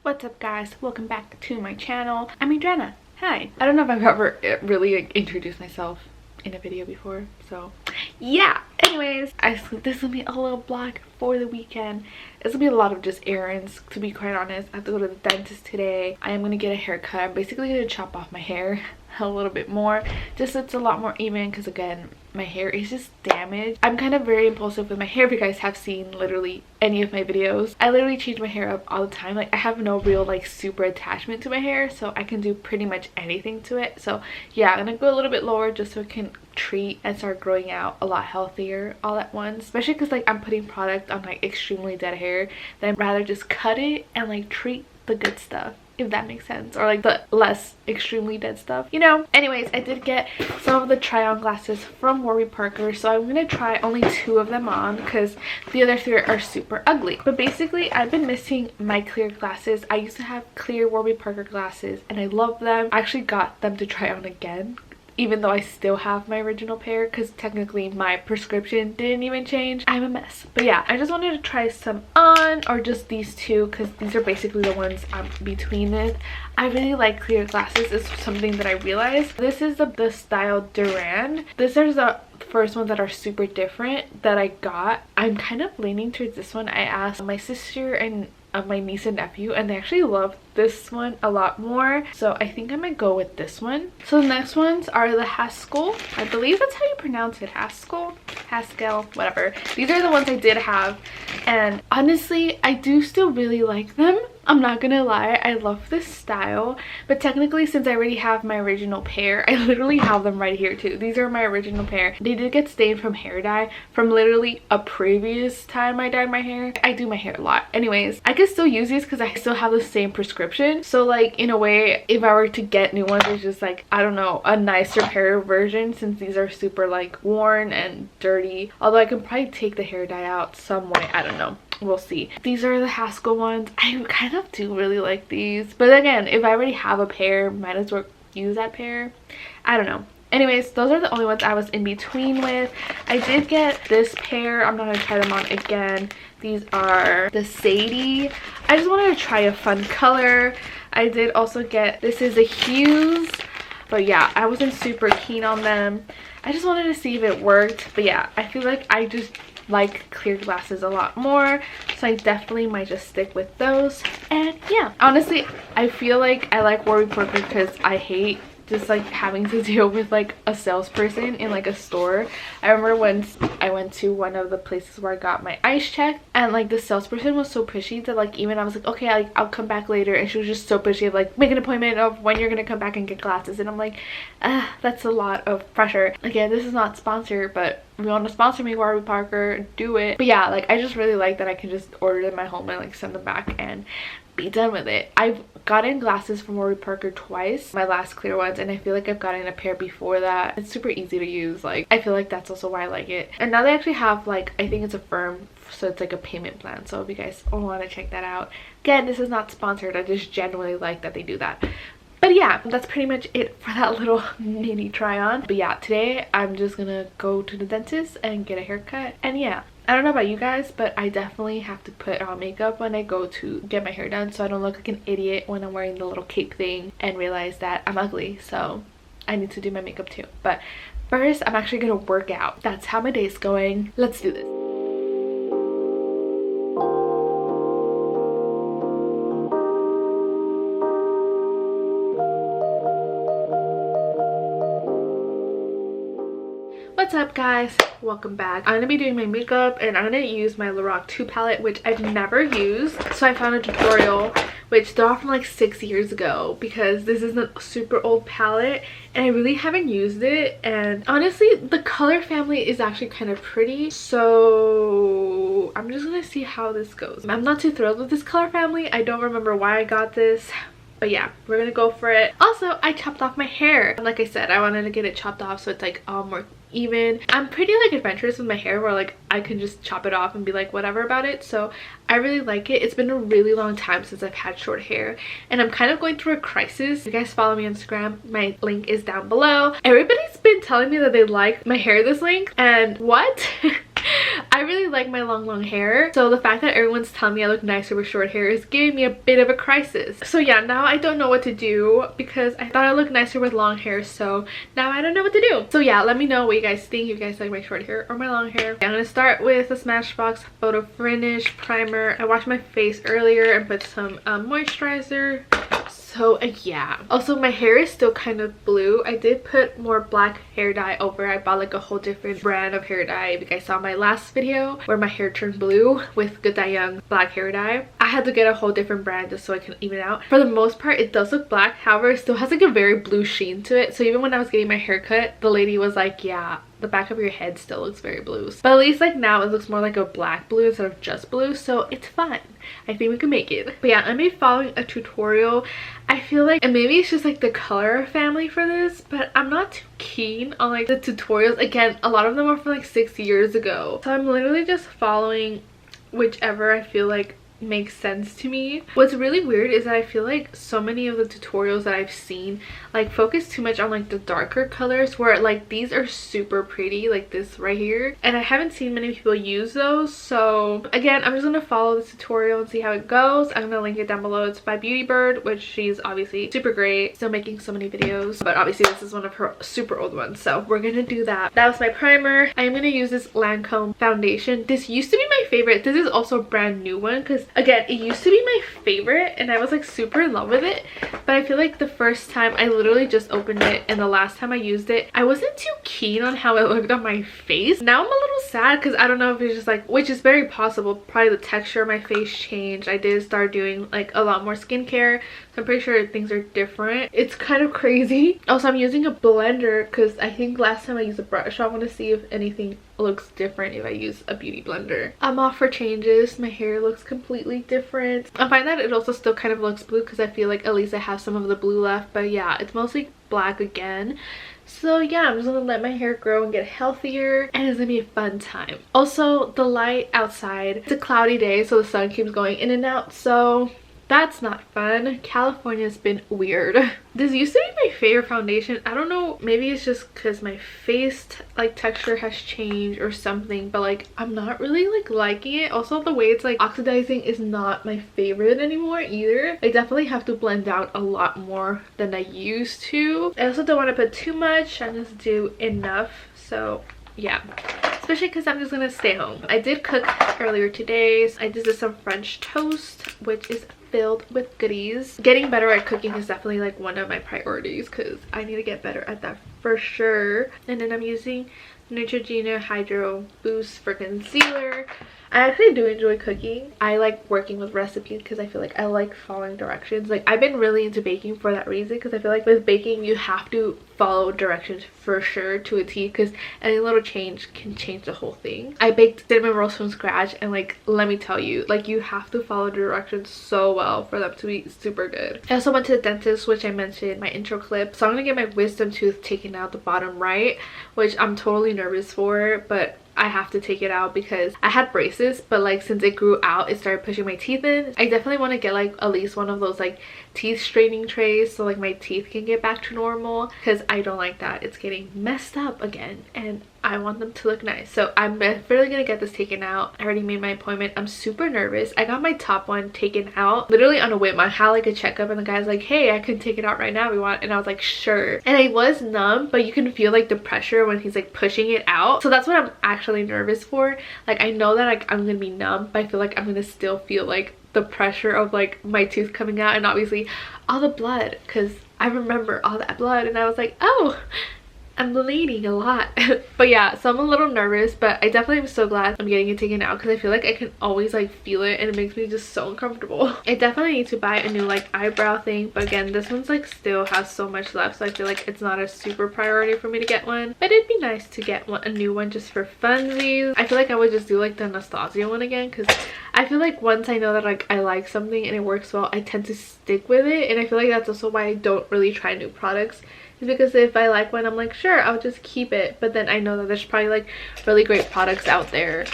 What's up guys, welcome back to my channel. I'm Adriana. Hi. I don't know if I've ever really introduced myself in a video before, so yeah. Anyways, this will be a little vlog for the weekend. This will be a lot of just errands, to be quite honest. I have to go to the dentist today. I am going to get a haircut. I'm basically going to chop off my hair a little bit more, just so it's a lot more even, because again, my hair is just damaged. I'm kind of very impulsive with my hair. If you guys have seen literally any of my videos, I literally change my hair up all the time. Like, I have no real like super attachment to my hair, so I can do pretty much anything to it. So yeah, I'm gonna go a little bit lower just so it can treat and start growing out a lot healthier all at once, especially because like I'm putting product on like extremely dead hair. Then I'd rather just cut it and like treat the good stuff, if that makes sense, or like the less extremely dead stuff, you know. Anyways, I did get some of the try-on glasses from Warby Parker, so I'm gonna try only 2 of them on because the other 3 are super ugly. But basically, I've been missing my clear glasses. I used to have clear Warby Parker glasses and I love them. I actually got them to try on again, even though I still have my original pair, because technically my prescription didn't even change. I'm a mess. But yeah, I just wanted to try some on, or just these 2, because these are basically the ones I'm between it. I really like clear glasses. It's something that I realized. This is the style Durand. These are the first ones that are super different that I got. I'm kind of leaning towards this one. I asked my sister and my niece and nephew, and they actually love this one a lot more, so I think I might go with this one. So the next ones are the Haskell. I believe that's how you pronounce it. Haskell, whatever. These are the ones I did have, and honestly I do still really like them. I'm not gonna lie, I love this style, but technically since I already have my original pair, I literally have them right here too. These are my original pair. They did get stained from hair dye from literally a previous time I dyed my hair. I do my hair a lot. Anyways, I can still use these because I still have the same prescription. So like, in a way, if I were to get new ones, it's just like, I don't know, a nicer pair version, since these are super like worn and dirty. Although I can probably take the hair dye out some way, I don't know. We'll see. These are the Haskell ones. I kind of do really like these, but again, if I already have a pair, might as well use that pair. I don't know. Anyways, those are the only ones I was in between with. I did get this pair. I'm not gonna try them on again. These are the Sadie. I just wanted to try a fun color. I did also get, this is a Hughes, but yeah, I wasn't super keen on them. I just wanted to see if it worked, but yeah, I feel like I just like clear glasses a lot more, so I definitely might just stick with those. And yeah, honestly, I feel like I like Warby Parker because I hate just like having to deal with like a salesperson in like a store. I remember when I went to one of the places where I got my eyes checked, and like the salesperson was so pushy that like even I was like, okay, I'll come back later, and she was just so pushy of like, make an appointment of when you're gonna come back and get glasses. And I'm like, that's a lot of pressure. Again, this is not sponsored, but if you want to sponsor me, Warby Parker, do it. But yeah, like I just really like that I can just order them at home and like send them back and be done with it. I've gotten glasses from Warby Parker twice, my last clear ones, and I feel like I've gotten a pair before that. It's super easy to use. Like, I feel like that's also why I like it. And now they actually have like, I think it's a firm, so it's like a payment plan. So if you guys want to check that out, again, this is not sponsored. I just genuinely like that they do that. But yeah, that's pretty much it for that little mini try on. But yeah, today I'm just gonna go to the dentist and get a haircut. And yeah, I don't know about you guys, but I definitely have to put on makeup when I go to get my hair done, so I don't look like an idiot when I'm wearing the little cape thing and realize that I'm ugly. So I need to do my makeup too. But first, I'm actually gonna work out. That's how my day's going. Let's do this. What's up guys, welcome back. I'm gonna be doing my makeup, and I'm gonna use my Lorac 2 palette, which I've never used. So I found a tutorial which they're off from like 6 years ago, because this is a super old palette and I really haven't used it. And honestly, the color family is actually kind of pretty, so I'm just gonna see how this goes. I'm not too thrilled with this color family. I don't remember why I got this, but yeah, we're gonna go for it. Also, I chopped off my hair. Like I said, I wanted to get it chopped off so it's like more even. I'm pretty like adventurous with my hair, where like I can just chop it off and be like whatever about it, so I really like it. It's been a really long time since I've had short hair, and I'm kind of going through a crisis. If you guys follow me on Instagram, my link is down below. Everybody's been telling me that they like my hair this length, and what? I really like my long hair, so the fact that everyone's telling me I look nicer with short hair is giving me a bit of a crisis. So yeah, now I don't know what to do because I thought I looked nicer with long hair, so now I don't know what to do. So yeah, let me know what you guys think. You guys like my short hair or my long hair. I'm gonna start with the Smashbox Photo Finish Primer. I washed my face earlier and put some moisturizer. So yeah, also my hair is still kind of blue. I did put more black hair dye over. I bought like a whole different brand of hair dye. If you guys saw my last video where my hair turned blue with Good Dye Young black hair dye, I had to get a whole different brand just so I can even it out. For the most part it does look black, however it still has like a very blue sheen to it. So even when I was getting my hair cut, the lady was like, yeah, the back of your head still looks very blue. But at least like now it looks more like a black blue instead of just blue, so it's fine. I think we can make it. But yeah, I'm be following a tutorial. I feel like, and maybe it's just like the color family for this, but I'm not too keen on like the tutorials. Again, a lot of them are from like 6 years ago, so I'm literally just following whichever I feel like makes sense to me. What's really weird is that I feel like so many of the tutorials that I've seen like focus too much on like the darker colors, where like these are super pretty, like this right here, and I haven't seen many people use those. So again, I'm just gonna follow the tutorial and see how it goes. I'm gonna link it down below. It's by Beauty Bird, which she's obviously super great, still making so many videos, but obviously this is one of her super old ones, so we're gonna do that. That was my primer. I'm gonna use this Lancome foundation. This used to be my favorite. This is also a brand new one because again, it used to be my favorite and I was like super in love with it, but I feel like the first time I literally just opened it and the last time I used it, I wasn't too keen on how it looked on my face. Now I'm a little sad because I don't know if it's just like, which is very possible, probably the texture of my face changed. I did start doing like a lot more skincare, so I'm pretty sure things are different. It's kind of crazy. Also, I'm using a blender because I think last time I used a brush, so I want to see if anything looks different if I use a beauty blender. I'm off for changes. My hair looks completely different. I find that it also still kind of looks blue because I feel like at least I have some of the blue left, but yeah, it's mostly black again. So yeah, I'm just gonna let my hair grow and get healthier, and it's gonna be a fun time. Also, the light outside, it's a cloudy day, so the sun keeps going in and out, so that's not fun. California's been weird. This used to be my favorite foundation. I don't know, maybe it's just because my face like texture has changed or something, but like I'm not really like liking it. Also, the way it's like oxidizing is not my favorite anymore either. I definitely have to blend out a lot more than I used to. I also don't want to put too much. I just do enough. So yeah, especially because I'm just gonna stay home. I did cook earlier today. So I did some French toast, which is filled with goodies. Getting better at cooking is definitely like one of my priorities because I need to get better at that for sure. And then I'm using Neutrogena Hydro Boost for concealer. I actually do enjoy cooking. I like working with recipes because I feel like I like following directions. Like I've been really into baking for that reason, because I feel like with baking you have to follow directions for sure to a T, because any little change can change the whole thing. I baked cinnamon rolls from scratch, and like let me tell you, like you have to follow the directions so well for them to be super good. I also went to the dentist, which I mentioned in my intro clip, so I'm gonna get my wisdom tooth taken out the bottom right, which I'm totally nervous for, but I have to take it out because I had braces, but like since it grew out it started pushing my teeth in. I definitely want to get like at least one of those like teeth straightening trays so like my teeth can get back to normal, because I don't like that it's getting messed up again and I want them to look nice. So I'm really gonna get this taken out. I already made my appointment. I'm super nervous. I got my top one taken out literally on a whim. I had like a checkup and the guy's like, hey, I can take it out right now if you want, and I was like, sure. And I was numb, but you can feel like the pressure when he's like pushing it out, so that's what I'm actually nervous for. Like I know that like I'm gonna be numb, but I feel like I'm gonna still feel like the pressure of like my tooth coming out, and obviously all the blood, because I remember all that blood and I was like, oh, I'm bleeding a lot. But yeah, so I'm a little nervous, but I definitely am so glad I'm getting it taken out because I feel like I can always like feel it and it makes me just so uncomfortable. I definitely need to buy a new like eyebrow thing, but again, this one's like still has so much left, so I feel like it's not a super priority for me to get one, but it'd be nice to get one, a new one just for funsies. I feel like I would just do like the Anastasia one again, because I feel like once I know that like I like something and it works well, I tend to stick with it. And I feel like that's also why I don't really try new products, is because if I like one, I'm like, sure, I'll just keep it, but then I know that there's probably like really great products out there.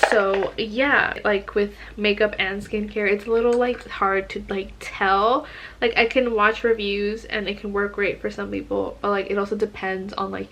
So yeah, like with makeup and skincare, it's a little like hard to like tell. Like I can watch reviews and it can work great for some people, but like it also depends on like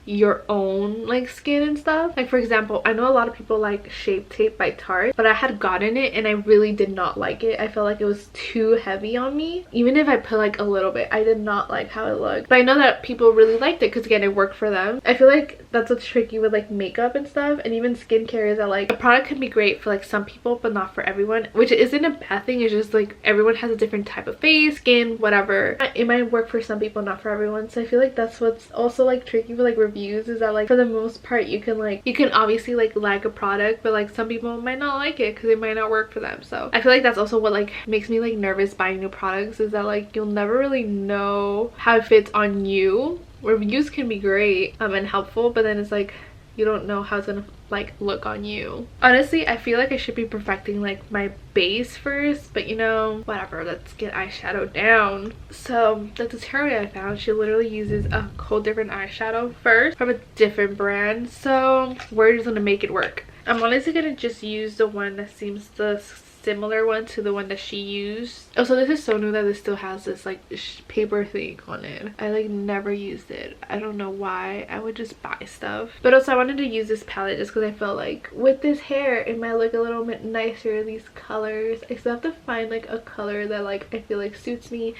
your own like skin and stuff. Like for example, I know a lot of people like Shape Tape by Tarte, but I had gotten it and I really did not like it. I felt like it was too heavy on me. Even if I put like a little bit, I did not like how it looked. But I know that people really liked it because again, it worked for them. I feel like that's what's tricky with like makeup and stuff, and even skincare, is that like a product can be great for like some people but not for everyone, which isn't a bad thing. It's just like everyone has a different type of face, skin, whatever. It might work for some people, not for everyone. So I feel like that's what's also like tricky with like reviews, is that like for the most part you can obviously like a product, but like some people might not like it because it might not work for them. So I feel like that's also what like makes me like nervous buying new products, is that like you'll never really know how it fits on you. Reviews can be great and helpful, but then it's like you don't know how it's gonna like look on you. Honestly, I feel like I should be perfecting like my base first, but you know, whatever, let's get eyeshadow down. So the tutorial I found, she literally uses a whole different eyeshadow first from a different brand, so we're just gonna make it work. I'm honestly gonna just use the one that seems the similar one to the one that she used. Oh, so this is so new that this still has this like paper thing on it. I like never used it. I don't know why. I would just buy stuff. But also I wanted to use this palette just because I felt like with this hair it might look a little bit nicer, these colors. I still have to find like a color that like I feel like suits me.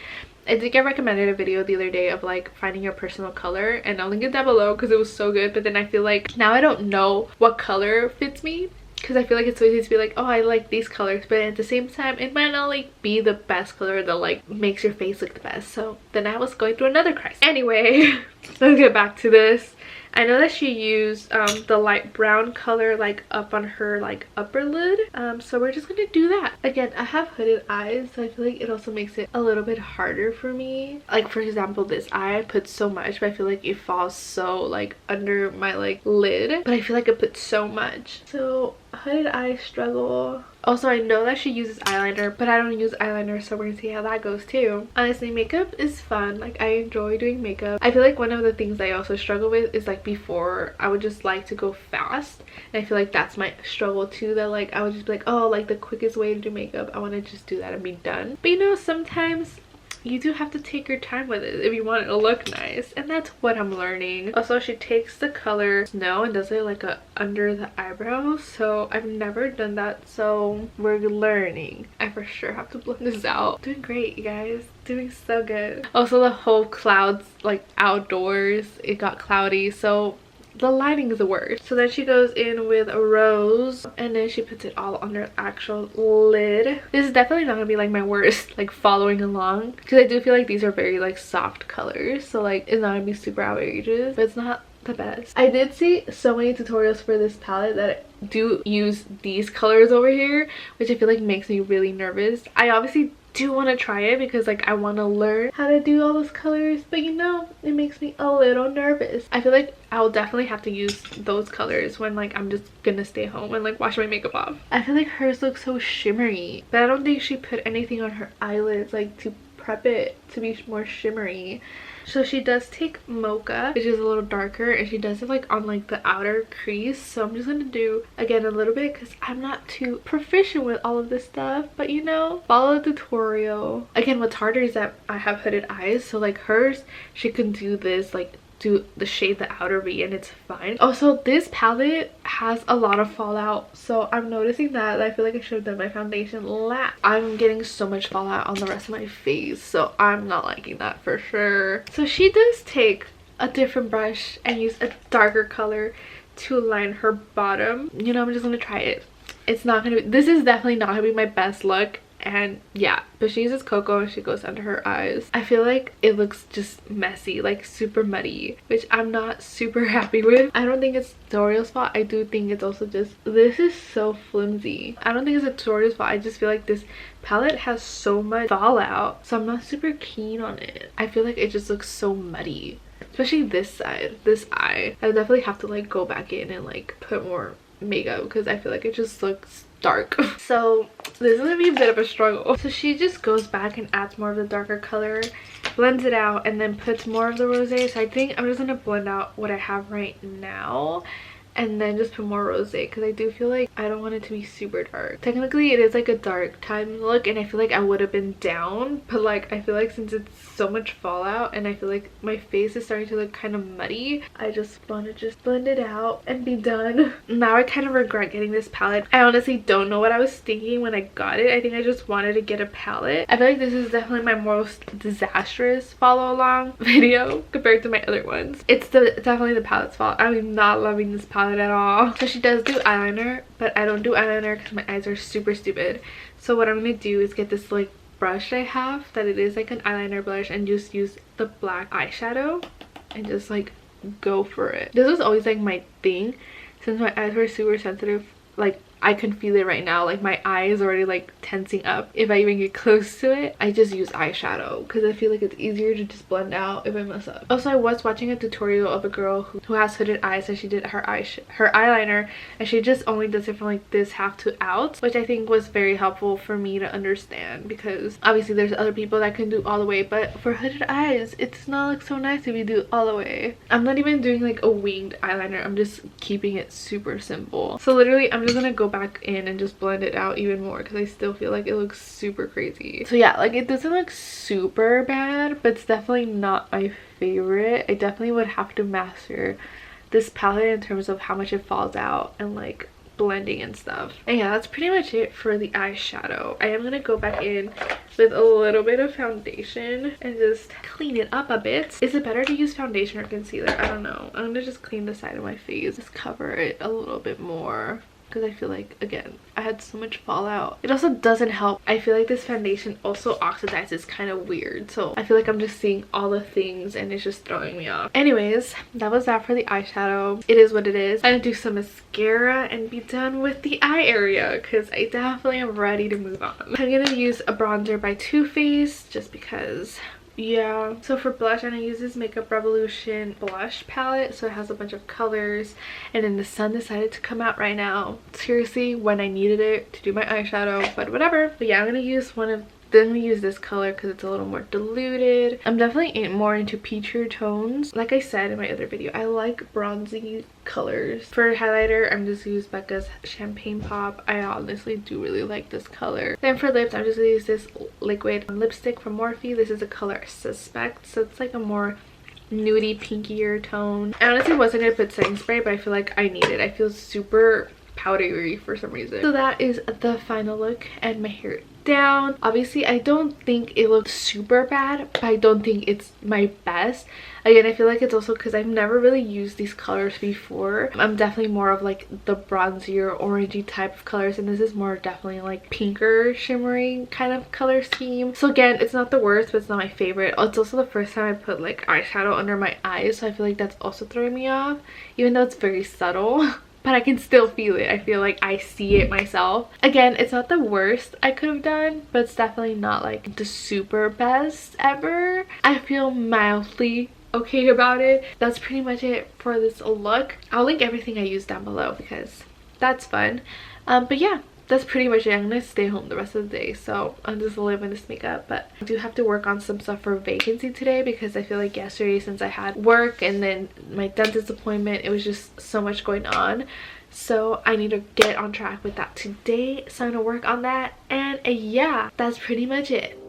I did get recommended a video the other day of like finding your personal color, and I'll link it down below because it was so good. But then I feel like now I don't know what color fits me, because I feel like it's so easy to be like, oh, I like these colors, but at the same time it might not like be the best color that like makes your face look the best. So then I was going through another crisis. Anyway, let's get back to this. I know that she used the light brown color like up on her like upper lid, so we're just gonna do that. Again, I have hooded eyes, so I feel like it also makes it a little bit harder for me. Like for example, this eye I put so much, but I feel like it falls so like under my like lid, but I feel like I put so much. So hooded eye struggle. Also, I know that she uses eyeliner, but I don't use eyeliner, so we're gonna see how that goes too. Honestly, makeup is fun. Like, I enjoy doing makeup. I feel like one of the things I also struggle with is like before, I would just like to go fast. And I feel like that's my struggle too, that like I would just be like, oh, like the quickest way to do makeup, I want to just do that and be done. But you know, sometimes you do have to take your time with it if you want it to look nice, and that's what I'm learning. Also, she takes the color Snow and does it like under the eyebrows, so I've never done that, so we're learning. I for sure have to blend this out. Doing great, you guys, doing so good. Also, the whole clouds like outdoors, it got cloudy, so the lighting is the worst. So then she goes in with a rose, and then she puts it all on her actual lid. This is definitely not gonna be like my worst like following along, because I do feel like these are very like soft colors, so like it's not gonna be super outrageous, but it's not the best. I did see so many tutorials for this palette that do use these colors over here, which I feel like makes me really nervous. I obviously do want to try it because like I want to learn how to do all those colors, but you know, it makes me a little nervous. I feel like I'll definitely have to use those colors when like I'm just gonna stay home and like wash my makeup off. I feel like hers looks so shimmery, but I don't think she put anything on her eyelids like to prep it to be more shimmery. So she does take Mocha, which is a little darker, and she does it like on like the outer crease. So I'm just gonna do again a little bit because I'm not too proficient with all of this stuff, but you know, follow the tutorial. Again, what's harder is that I have hooded eyes, so like hers, she can do this like do the shade the outer V and it's fine. Also, this palette has a lot of fallout, so I'm noticing that I feel like I should have done my foundation last. I'm getting so much fallout on the rest of my face, so I'm not liking that for sure. So she does take a different brush and use a darker color to line her bottom. You know, I'm just gonna try it. It's not gonna be, this is definitely not gonna be my best look. And yeah, but she uses cocoa and she goes under her eyes. I feel like it looks just messy, like super muddy, which I'm not super happy with. I don't think it's tutorial's fault. I do think it's also just, this is so flimsy. I don't think it's a tutorial's fault. I just feel like this palette has so much fallout, so I'm not super keen on it. I feel like it just looks so muddy, especially this side, this eye. I definitely have to like go back in and like put more makeup because I feel like it just looks dark. So this is gonna be a bit of a struggle. So she just goes back and adds more of the darker color, blends it out, and then puts more of the rosé. So I think I'm just gonna blend out what I have right now and then just put more rose because I do feel like I don't want it to be super dark. Technically it is like a dark time look, and I feel like I would have been down, but like I feel like since it's so much fallout and I feel like my face is starting to look kind of muddy, I just want to just blend it out and be done. Now I kind of regret getting this palette. I honestly don't know what I was thinking when I got it. I think I just wanted to get a palette. I feel like this is definitely my most disastrous follow along video compared to my other ones. It's definitely the palette's fault. I'm not loving this palette at all. So she does do eyeliner, but I don't do eyeliner because my eyes are super stupid. So what I'm gonna do is get this like brush I have that it is like an eyeliner brush and just use the black eyeshadow and just like go for it. This was always like my thing since my eyes were super sensitive. Like I can feel it right now, like my eye is already like tensing up. If I even get close to it, I just use eyeshadow because I feel like it's easier to just blend out if I mess up. Also, I was watching a tutorial of a girl who has hooded eyes, and she did her eyeliner, and she just only does it from like this half to out, which I think was very helpful for me to understand, because obviously there's other people that can do all the way, but for hooded eyes it's not like so nice if you do all the way. I'm not even doing like a winged eyeliner, I'm just keeping it super simple. So literally I'm just gonna go back in and just blend it out even more because I still feel like it looks super crazy. So yeah, like it doesn't look super bad, but it's definitely not my favorite. I definitely would have to master this palette in terms of how much it falls out and like blending and stuff. And yeah, that's pretty much it for the eyeshadow. I am gonna go back in with a little bit of foundation and just clean it up a bit. Is it better to use foundation or concealer? I don't know. I'm gonna just clean the side of my face, just cover it a little bit more, because I feel like, again, I had so much fallout. It also doesn't help. I feel like this foundation also oxidizes kind of weird, so I feel like I'm just seeing all the things and it's just throwing me off. Anyways, that was that for the eyeshadow. It is what it is. I'm gonna do some mascara and be done with the eye area because I definitely am ready to move on. I'm gonna use a bronzer by Too Faced just because, yeah. So for blush, I'm gonna use this Makeup Revolution blush palette. So it has a bunch of colors, and then the sun decided to come out right now, seriously, when I needed it to do my eyeshadow, but whatever. But yeah, I'm gonna use then we use this color because it's a little more diluted. I'm definitely more into peachier tones. Like I said in my other video, I like bronzy colors. For highlighter, I'm just use Becca's Champagne Pop. I honestly do really like this color. Then for lips, I'm just gonna use this liquid lipstick from Morphe. This is the color Suspect, so it's like a more nudie pinkier tone. I honestly wasn't gonna put setting spray, but I feel like I need it. I feel super powdery for some reason. So that is the final look, and my hair down. Obviously I don't think it looks super bad, but I don't think it's my best. Again, I feel like it's also because I've never really used these colors before. I'm definitely more of like the bronzier orangey type of colors, and this is more definitely like pinker shimmering kind of color scheme. So again, it's not the worst, but it's not my favorite. It's also the first time I put like eyeshadow under my eyes, so I feel like that's also throwing me off, even though it's very subtle. But I can still feel it. I feel like I see it myself. Again, it's not the worst I could have done, but it's definitely not like the super best ever. I feel mildly okay about it. That's pretty much it for this look. I'll link everything I use down below because that's fun. But yeah, that's pretty much it. I'm gonna stay home the rest of the day, so I'm just living this makeup. But I do have to work on some stuff for vacancy today because I feel like yesterday, since I had work and then my dentist appointment, it was just so much going on. So I need to get on track with that today, so I'm gonna work on that. And yeah, that's pretty much it.